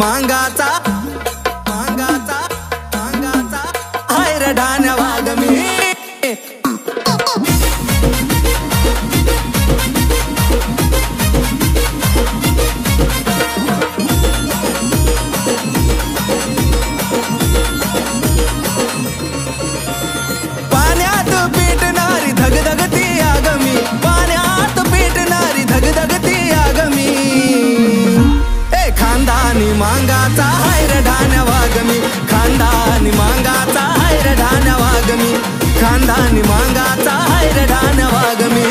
मांगाचा मांगाचा मांगाचा हाय रे ढाण्या वाघ मी पाण्यात पेटणारी धगधगती आग मी पाण्यात पेटणारी धगधगती आग मी खानदानी मांगाचा हाय रे ढाण्या वाघ मी खानदानी मांगाचा हाय रे ढाण्या वाघ मी खानदानी मांगाचा हाय रे ढाण्या वाघ मी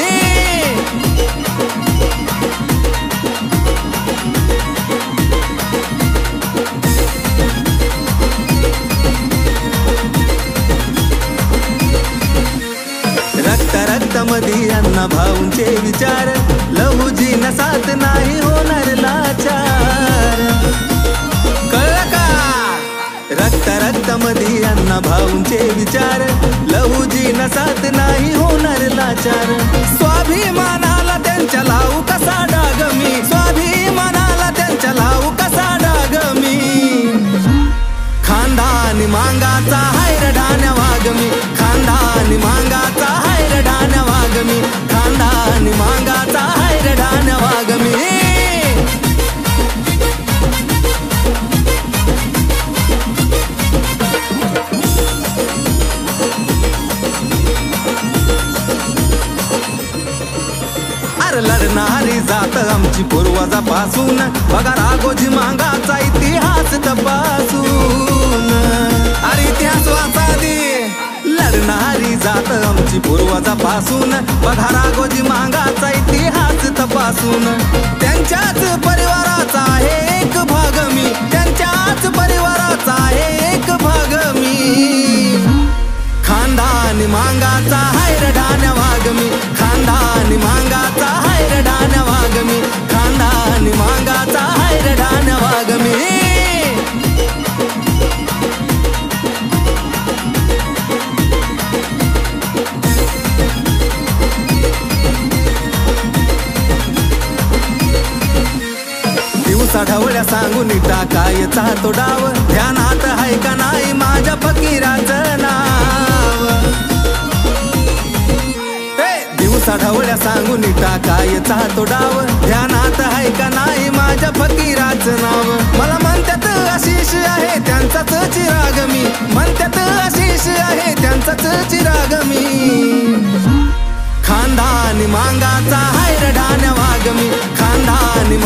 रक्त रक्त मधी अण्णा भाऊंचे विचार लहूजी नसात नाही होणार लाचार कळलं का रक्त रक्त मधी अण्णा भाऊंचे विचार लहूजी नसात नाही होणार लाचार स्वाभिमानाला त्यांच्या लावू कसा डाग मी स्वाभिमानाला त्यांच्या लावू कसा डाग मी खानदानी मांगाचा हाय रे ढाण्या वाघ मी खानदानी मांगाचा हाय रे ढाण्या वाघ मी खानदानी मांगाचा हाय रे ढाण्या वाघ मी अरे लढणारी जात आमची पूर्वजापासून बघा राघोजी मांगाचा इतिहास तपासून अरे इतिहास वाचा दे लढणारी जात आमची पूर्वजापासून बघा राघोजी मांगाचा इतिहास तपासून त्यांच्याच परिवाराचा आहे एक भाग मी त्यांच्याच परिवाराचा आहे एक भाग मी खानदानी मांगाचा हाय रे ढाण्या वाघ मी खानदानी मांगाचा हाय रे ढाण्या वाघ मी खानदानी मांगाचा हाय रे ढाण्या वाघ मी दिवसा ढवळ्या सांगून टाकायचा तो डाव ध्यानात हाय का नाही माझ्या फकीराचं नाव दिवसा ढवळ्या सांगून टाकायचा तो डाव ध्यानात हाय का नाही माझ्या फकीराचं नाव मला म्हणतात आशिष आहे त्यांचाच चिराग मी म्हणतात आशिष आहे त्यांचाच चिराग मी खानदानी मांगाचा हाय रे ढाण्या वाघ मी खानदानी